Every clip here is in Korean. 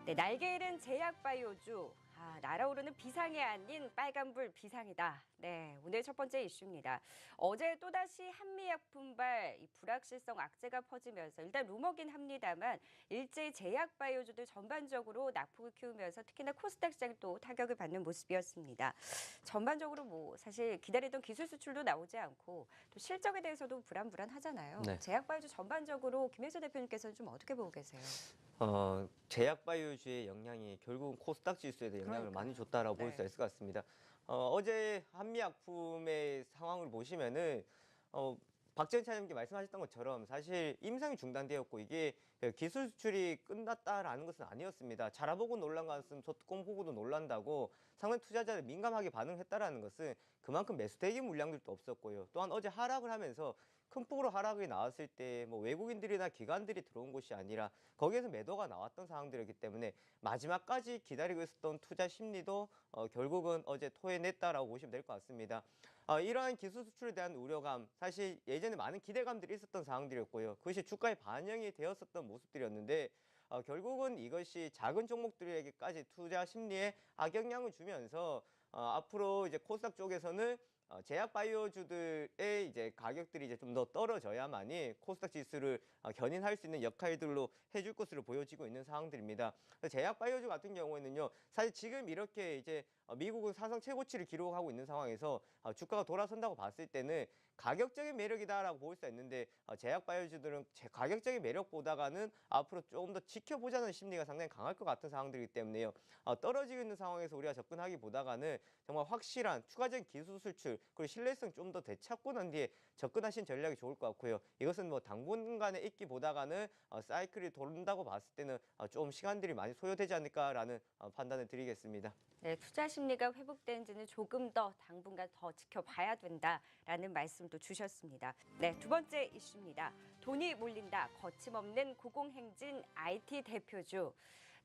네, 날개 잃은 제약바이오주. 날아오르는 비상이 아닌 빨간불 비상이다. 네, 오늘 첫 번째 이슈입니다. 어제 또다시 한미약품발 이 불확실성 악재가 퍼지면서 일단 루머긴 합니다만 일제 제약바이오주들 전반적으로 낙폭을 키우면서 특히나 코스닥 시장이 또 타격을 받는 모습이었습니다. 전반적으로 사실 기다리던 기술 수출도 나오지 않고 또 실적에 대해서도 불안불안하잖아요. 네. 제약바이오주 전반적으로 김혜수 대표님께서는 좀 어떻게 보고 계세요? 제약바이오주의 영향이 결국은 코스닥 지수에도 영향을 많이 그러니까요. 줬다라고 볼 네. 수 있을 것 같습니다. 어제 한미약품의 상황을 보시면은 박지원 차장님께 말씀하셨던 것처럼 사실 임상이 중단되었고 이게 기술 수출이 끝났다라는 것은 아니었습니다. 자라보고 놀란 것은 소뚜껑 보고도 놀란다고 상당 투자자들 민감하게 반응했다라는 것은 그만큼 매수 대기 물량들도 없었고요. 또한 어제 하락을 하면서 큰 폭으로 하락이 나왔을 때 뭐 외국인들이나 기관들이 들어온 것이 아니라 거기에서 매도가 나왔던 상황들이기 때문에 마지막까지 기다리고 있었던 투자 심리도 결국은 어제 토해냈다라고 보시면 될 것 같습니다. 이러한 기술 수출에 대한 우려감, 사실 예전에 많은 기대감들이 있었던 상황들이었고요. 그것이 주가에 반영이 되었었던 모습들이었는데 결국은 이것이 작은 종목들에게까지 투자 심리에 악영향을 주면서 앞으로 이제 코스닥 쪽에서는 제약 바이오주들의 이제 가격들이 이제 좀 더 떨어져야만이 코스닥 지수를 견인할 수 있는 역할들로 해줄 것으로 보여지고 있는 상황들입니다. 제약 바이오주 같은 경우에는요, 사실 지금 이렇게 이제 미국은 사상 최고치를 기록하고 있는 상황에서 주가가 돌아선다고 봤을 때는 가격적인 매력이다라고 볼 수 있는데 제약 바이오주들은 가격적인 매력보다가는 앞으로 조금 더 지켜보자는 심리가 상당히 강할 것 같은 상황들이기 때문에요. 떨어지고 있는 상황에서 우리가 접근하기보다가는 정말 확실한 추가적인 기술 수출 그리고 신뢰성 좀 더 되찾고 난 뒤에 접근하신 전략이 좋을 것 같고요. 이것은 뭐 당분간에 있기보다가는 사이클이 도른다고 봤을 때는 좀 시간들이 많이 소요되지 않을까라는 판단을 드리겠습니다. 네, 투자 심리가 회복되는지는 조금 더 당분간 더 지켜봐야 된다라는 말씀도 주셨습니다. 네, 두 번째 이슈입니다. 돈이 몰린다. 거침없는 고공행진 IT 대표주.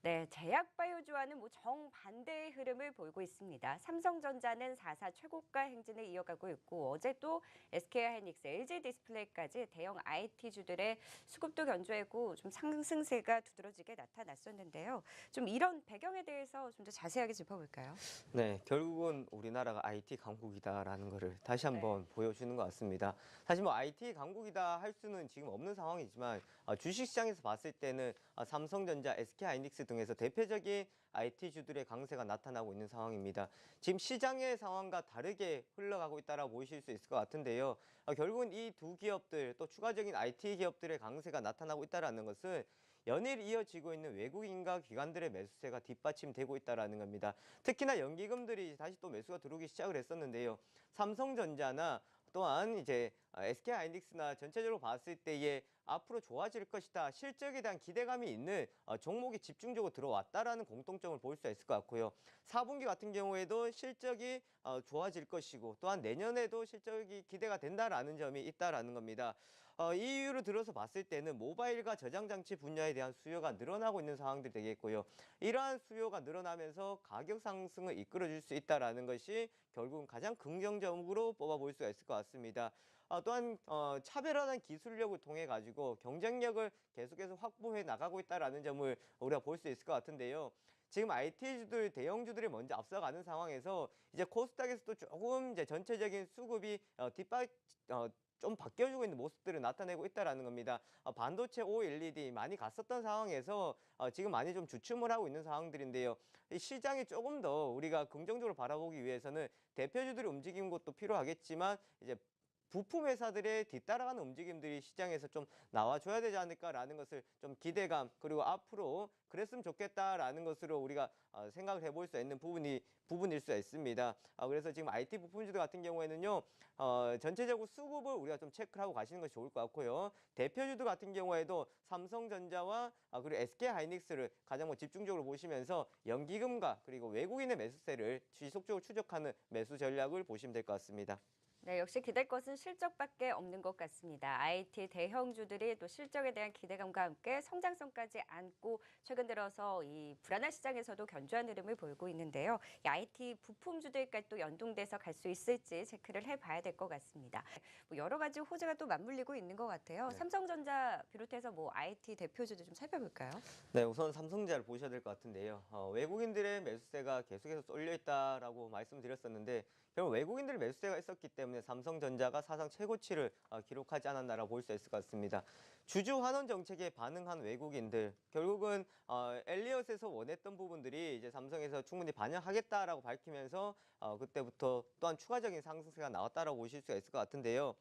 네, 제약바이오주와는 정반대의 흐름을 보이고 있습니다. 삼성전자는 4사 최고가 행진을 이어가고 있고 어제 또 SK하이닉스, LG디스플레이까지 대형 IT주들의 수급도 견조하고 좀 상승세가 두드러지게 나타났었는데요. 좀 이런 배경에 대해서 좀 더 자세하게 짚어볼까요? 네, 결국은 우리나라가 IT 강국이다라는 것을 다시 네. 한번 보여주는 것 같습니다. 사실 뭐 IT 강국이다 할 수는 지금 없는 상황이지만 주식시장에서 봤을 때는 삼성전자, SK하이닉스 등에서 대표적인 IT주들의 강세가 나타나고 있는 상황입니다. 지금 시장의 상황과 다르게 흘러가고 있다라고 보실 수 있을 것 같은데요. 결국은 이 두 기업들 또 추가적인 IT 기업들의 강세가 나타나고 있다는 것은 연일 이어지고 있는 외국인과 기관들의 매수세가 뒷받침되고 있다는 겁니다. 특히나 연기금들이 다시 또 매수가 들어오기 시작을 했었는데요. 삼성전자나 또한 이제 SK하이닉스나 전체적으로 봤을 때에 앞으로 좋아질 것이다. 실적에 대한 기대감이 있는 종목이 집중적으로 들어왔다라는 공통점을 볼 수 있을 것 같고요. 4분기 같은 경우에도 실적이 좋아질 것이고 또한 내년에도 실적이 기대가 된다라는 점이 있다라는 겁니다. 이 이유를 들어서 봤을 때는 모바일과 저장장치 분야에 대한 수요가 늘어나고 있는 상황들이 되겠고요. 이러한 수요가 늘어나면서 가격 상승을 이끌어줄 수 있다라는 것이 결국은 가장 긍정적으로 뽑아볼 수가 있을 것 같습니다. 또한 차별화된 기술력을 통해 가지고 경쟁력을 계속해서 확보해 나가고 있다라는 점을 우리가 볼 수 있을 것 같은데요. 지금 IT주들 대형주들이 먼저 앞서가는 상황에서 이제 코스닥에서도 조금 이제 전체적인 수급이 좀 바뀌어주고 있는 모습들을 나타내고 있다는 겁니다. 반도체 OLED 많이 갔었던 상황에서 지금 많이 좀 주춤을 하고 있는 상황들인데요. 이 시장이 조금 더 우리가 긍정적으로 바라보기 위해서는 대표주들이 움직이는 것도 필요하겠지만 이제 부품 회사들의 뒤따라가는 움직임들이 시장에서 좀 나와줘야 되지 않을까라는 것을 좀 기대감 그리고 앞으로 그랬으면 좋겠다라는 것으로 우리가 생각을 해볼 수 있는 부분일 수 있습니다. 그래서 지금 IT 부품주들 같은 경우에는요, 전체적으로 수급을 우리가 좀 체크를 하고 가시는 것이 좋을 것 같고요. 대표주들 같은 경우에도 삼성전자와 그리고 SK하이닉스를 가장 집중적으로 보시면서 연기금과 그리고 외국인의 매수세를 지속적으로 추적하는 매수 전략을 보시면 될 것 같습니다. 네, 역시 기댈 것은 실적밖에 없는 것 같습니다. IT 대형주들이 또 실적에 대한 기대감과 함께 성장성까지 안고 최근 들어서 이 불안한 시장에서도 견조한 흐름을 보이고 있는데요. 이 IT 부품주들까지 또 연동돼서 갈 수 있을지 체크를 해봐야 될 것 같습니다. 뭐 여러 가지 호재가 또 맞물리고 있는 것 같아요. 네. 삼성전자 비롯해서 뭐 IT 대표주들 좀 살펴볼까요? 네, 우선 삼성전자를 보셔야 될 것 같은데요. 외국인들의 매수세가 계속해서 쏠려 있다라고 말씀드렸었는데 결국 외국인들의 매수세가 있었기 때문에 삼성전자가 사상 최고치를 기록하지 않았나라고 볼 수 있을 것 같습니다. 주주 환원 정책에 반응한 외국인들 결국은 엘리엇에서 원했던 부분들이 이제 삼성에서 충분히 반영하겠다라고 밝히면서 그때부터 또한 추가적인 상승세가 나왔다라고 보실 수가 있을 것 같은데요.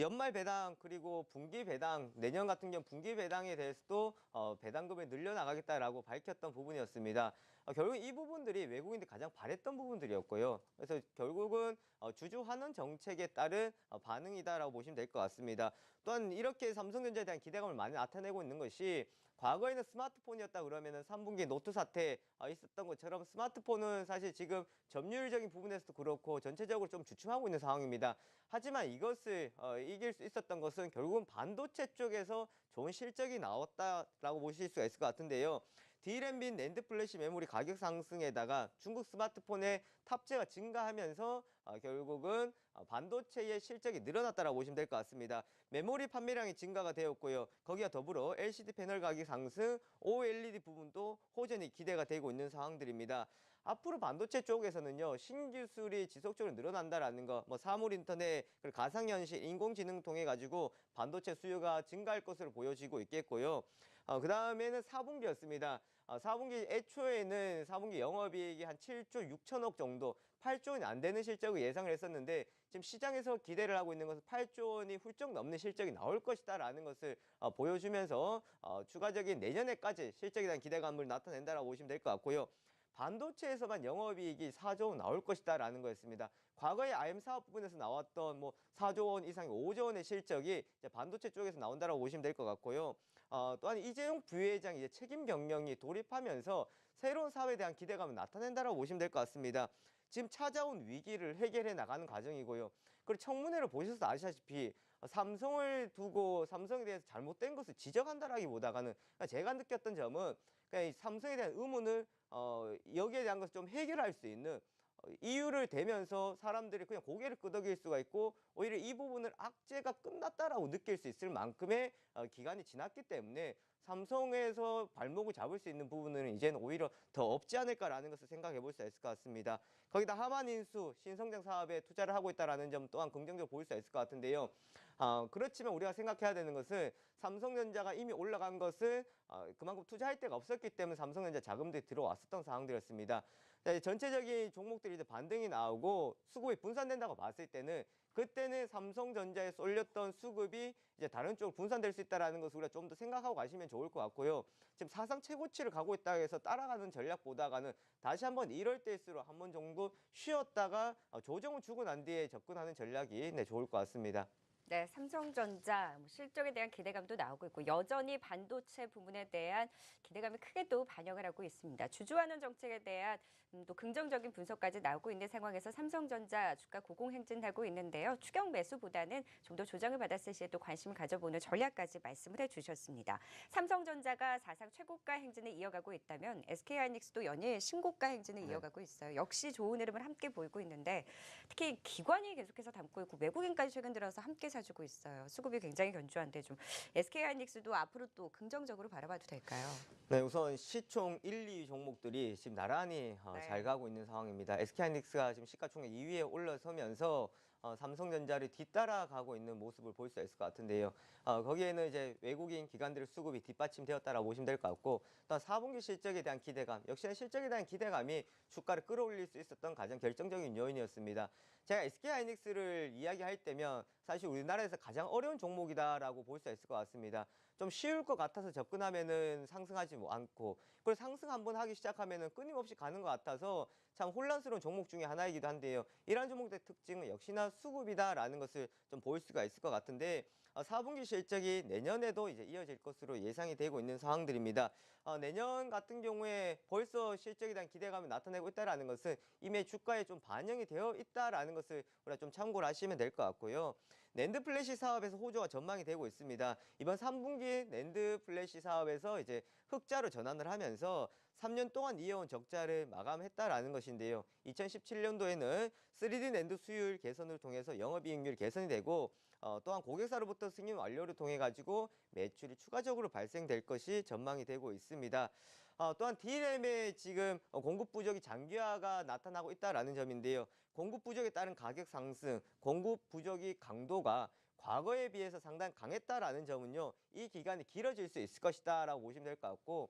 연말 배당 그리고 분기 배당 내년 같은 경우 분기 배당에 대해서도 배당금을 늘려나가겠다라고 밝혔던 부분이었습니다. 결국 이 부분들이 외국인들이 가장 바랬던 부분들이었고요. 그래서 결국은 주주 환원 정책에 따른 반응이다라고 보시면 될 것 같습니다. 또한 이렇게 삼성전자에 대한 기대감을 많이 나타내고 있는 것이 과거에는 스마트폰이었다 그러면은 3분기 노트 사태 있었던 것처럼 스마트폰은 사실 지금 점유율적인 부분에서도 그렇고 전체적으로 좀 주춤하고 있는 상황입니다. 하지만 이것을 이길 수 있었던 것은 결국은 반도체 쪽에서 좋은 실적이 나왔다라고 보실 수가 있을 것 같은데요. D램 및 낸드 플래시 메모리 가격 상승에다가 중국 스마트폰의 탑재가 증가하면서 결국은 반도체의 실적이 늘어났다라고 보시면 될 것 같습니다. 메모리 판매량이 증가가 되었고요. 거기와 더불어 LCD 패널 가격 상승, OLED 부분도 호전이 기대가 되고 있는 상황들입니다. 앞으로 반도체 쪽에서는요, 신기술이 지속적으로 늘어난다라는 거, 뭐 사물 인터넷, 그리고 가상현실, 인공지능 통해 가지고 반도체 수요가 증가할 것으로 보여지고 있겠고요. 그 다음에는 4분기였습니다. 4분기 애초에는 4분기 영업이익이 한 7조 6천억 정도, 8조 원이 안 되는 실적을 예상을 했었는데 지금 시장에서 기대를 하고 있는 것은 8조 원이 훌쩍 넘는 실적이 나올 것이다라는 것을 보여주면서 추가적인 내년에까지 실적에 대한 기대감을 나타낸다라고 보시면 될 것 같고요. 반도체에서만 영업이익이 4조 원 나올 것이다라는 거였습니다. 과거에 IM 사업 부분에서 나왔던 뭐 4조 원 이상의 5조 원의 실적이 이제 반도체 쪽에서 나온다라고 보시면 될 것 같고요. 또한 이재용 부회장 이제 책임 경영이 돌입하면서 새로운 사업에 대한 기대감을 나타낸다라고 보시면 될 것 같습니다. 지금 찾아온 위기를 해결해 나가는 과정이고요. 그리고 청문회를 보셔서 아시다시피 삼성을 두고 삼성에 대해서 잘못된 것을 지적한다라기보다는 제가 느꼈던 점은 그냥 이 삼성에 대한 의문을 여기에 대한 것을 좀 해결할 수 있는 이유를 대면서 사람들이 그냥 고개를 끄덕일 수가 있고 오히려 이 부분을 악재가 끝났다라고 느낄 수 있을 만큼의 기간이 지났기 때문에 삼성에서 발목을 잡을 수 있는 부분은 이제는 오히려 더 없지 않을까라는 것을 생각해 볼 수 있을 것 같습니다. 거기다 하만인수 신성장 사업에 투자를 하고 있다는 점 또한 긍정적으로 볼 수 있을 것 같은데요. 그렇지만 우리가 생각해야 되는 것은 삼성전자가 이미 올라간 것은 그만큼 투자할 데가 없었기 때문에 삼성전자 자금들이 들어왔었던 상황들이었습니다. 전체적인 종목들이 이제 반등이 나오고 수급이 분산된다고 봤을 때는 그때는 삼성전자에 쏠렸던 수급이 이제 다른 쪽으로 분산될 수 있다는 것을 우리가 좀 더 생각하고 가시면 좋을 것 같고요. 지금 사상 최고치를 가고 있다 해서 따라가는 전략보다는 다시 한번 이럴 때일수록 한 번 정도 쉬었다가 조정을 주고 난 뒤에 접근하는 전략이 좋을 것 같습니다. 네, 삼성전자 뭐 실적에 대한 기대감도 나오고 있고 여전히 반도체 부분에 대한 기대감이 크게 또 반영을 하고 있습니다. 주주환원 정책에 대한 또 긍정적인 분석까지 나오고 있는 상황에서 삼성전자 주가 고공행진하고 있는데요. 추격 매수보다는 좀 더 조정을 받았을 시에 또 관심을 가져보는 전략까지 말씀을 해주셨습니다. 삼성전자가 사상 최고가 행진을 이어가고 있다면 SK하이닉스도 연일 신고가 행진을 이어가고 있어요. 역시 좋은 흐름을 함께 보이고 있는데 특히 기관이 계속해서 담고 있고 외국인까지 최근 들어서 함께 사주고 있어요. 수급이 굉장히 견조한데 좀 SK하이닉스도 앞으로 또 긍정적으로 바라봐도 될까요? 네, 우선 시총 1, 2위 종목들이 지금 나란히 네. 잘 가고 있는 상황입니다. SK하이닉스가 지금 시가총액 2위에 올라서면서 삼성전자를 뒤따라가고 있는 모습을 볼 수 있을 것 같은데요. 거기에는 이제 외국인 기관들의 수급이 뒷받침되었다라고 보시면 될 것 같고, 또 4분기 실적에 대한 기대감, 역시나 실적에 대한 기대감이 주가를 끌어올릴 수 있었던 가장 결정적인 요인이었습니다. 제가 SK하이닉스를 이야기할 때면 사실 우리나라에서 가장 어려운 종목이다라고 볼 수 있을 것 같습니다. 좀 쉬울 것 같아서 접근하면은 상승하지 않고, 그리고 상승 한번 하기 시작하면은 끊임없이 가는 것 같아서 참 혼란스러운 종목 중에 하나이기도 한데요. 이러한 종목들의 특징은 역시나 수급이다라는 것을 좀 보일 수가 있을 것 같은데, 4분기 실적이 내년에도 이제 이어질 것으로 예상이 되고 있는 상황들입니다. 내년 같은 경우에 벌써 실적에 대한 기대감이 나타내고 있다라는 것은 이미 주가에 좀 반영이 되어 있다라는 것을 우리가 좀 참고를 하시면 될 것 같고요. 낸드 플래시 사업에서 호조가 전망이 되고 있습니다. 이번 3분기 낸드 플래시 사업에서 이제 흑자로 전환을 하면서 3년 동안 이어온 적자를 마감했다라는 것인데요. 2017년도에는 3D 낸드 수율 개선을 통해서 영업이익률 개선이 되고, 또한 고객사로부터 승인 완료를 통해 가지고 매출이 추가적으로 발생될 것이 전망이 되고 있습니다. 또한 D램의 지금 공급 부족이 장기화가 나타나고 있다라는 점인데요. 공급 부족에 따른 가격 상승, 공급 부족이 강도가 과거에 비해서 상당히 강했다라는 점은요, 이 기간이 길어질 수 있을 것이다라고 보시면 될 것 같고,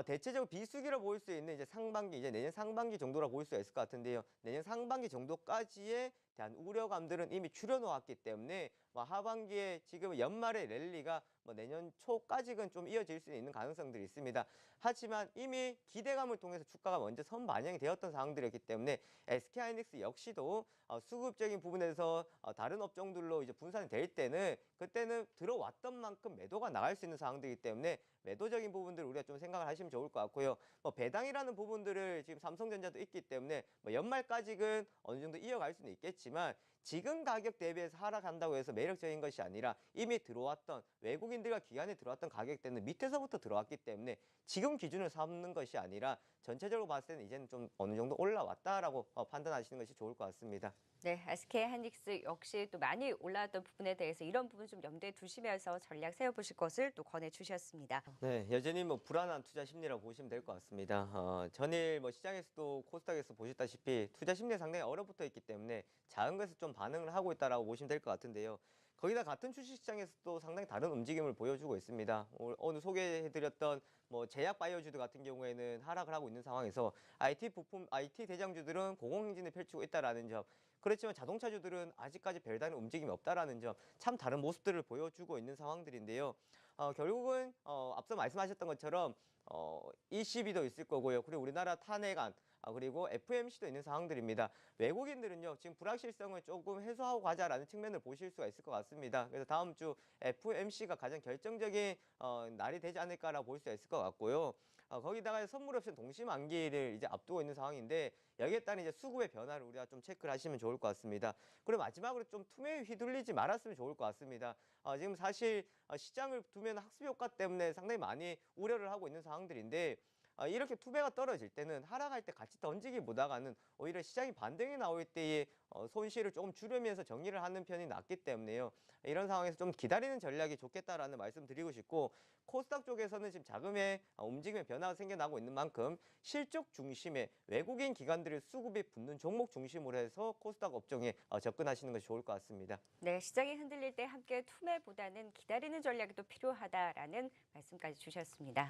대체적으로 비수기로 보일 수 있는 이제 상반기, 이제 내년 상반기 정도라고 볼 수가 있을 것 같은데요. 내년 상반기 정도까지에 대한 우려감들은 이미 줄여놓았기 때문에 하반기에 지금 연말의 랠리가 내년 초까지는 좀 이어질 수 있는 가능성들이 있습니다. 하지만 이미 기대감을 통해서 주가가 먼저 선반영이 되었던 상황들이었기 때문에 SK하이닉스 역시도 수급적인 부분에서 다른 업종들로 이제 분산이 될 때는 그때는 들어왔던 만큼 매도가 나갈 수 있는 상황들이기 때문에 매도적인 부분들을 우리가 좀 생각을 하시면 좋을 것 같고요. 배당이라는 부분들을 지금 삼성전자도 있기 때문에 연말까지는 어느 정도 이어갈 수는 있겠지만, 지금 가격 대비해서 하락한다고 해서 매력적인 것이 아니라 이미 들어왔던 외국인들과 기관에 들어왔던 가격대는 밑에서부터 들어왔기 때문에 지금 기준을 삼는 것이 아니라 전체적으로 봤을 때는 이제는 좀 어느 정도 올라왔다라고 판단하시는 것이 좋을 것 같습니다. 네, SK하이닉스 역시 또 많이 올라왔던 부분에 대해서 이런 부분 좀 염두에 두시면서 전략 세워보실 것을 또 권해주셨습니다. 네, 여전히 불안한 투자 심리라고 보시면 될 것 같습니다. 전일 시장에서도 코스닥에서 보셨다시피 투자 심리에 상당히 얼어붙어 있기 때문에 작은 것에 좀 반응을 하고 있다라고 보시면 될 것 같은데요. 거기다 같은 주식시장에서도 상당히 다른 움직임을 보여주고 있습니다. 오늘 소개해드렸던 제약 바이오주들 같은 경우에는 하락을 하고 있는 상황에서 IT 부품, IT 대장주들은 고공행진을 펼치고 있다라는 점. 그렇지만 자동차주들은 아직까지 별다른 움직임이 없다라는 점, 참 다른 모습들을 보여주고 있는 상황들인데요. 결국은 앞서 말씀하셨던 것처럼 ECB도 있을 거고요. 그리고 우리나라 탄핵안, 그리고 FMC도 있는 상황들입니다. 외국인들은요, 지금 불확실성을 조금 해소하고 가자라는 측면을 보실 수가 있을 것 같습니다. 그래서 다음 주 FMC가 가장 결정적인 날이 되지 않을까라고 볼 수가 있을 것 같고요. 거기다가 선물 옵션 동시 만기를 이제 앞두고 있는 상황인데, 여기에 따른 이제 수급의 변화를 우리가 좀 체크를 하시면 좋을 것 같습니다. 그리고 마지막으로 좀 투매에 휘둘리지 말았으면 좋을 것 같습니다. 지금 사실 시장을 두면 학습 효과 때문에 상당히 많이 우려를 하고 있는 상황들인데, 이렇게 투매가 떨어질 때는 하락할 때 같이 던지기보다는 오히려 시장이 반등이 나올 때에 손실을 조금 줄이면서 정리를 하는 편이 낫기 때문에요. 이런 상황에서 좀 기다리는 전략이 좋겠다라는 말씀 드리고 싶고, 코스닥 쪽에서는 지금 자금의 움직임의 변화가 생겨나고 있는 만큼 실적 중심의 외국인 기관들의 수급이 붙는 종목 중심으로 해서 코스닥 업종에 접근하시는 것이 좋을 것 같습니다. 네, 시장이 흔들릴 때 함께 투매보다는 기다리는 전략이 또 필요하다라는 말씀까지 주셨습니다.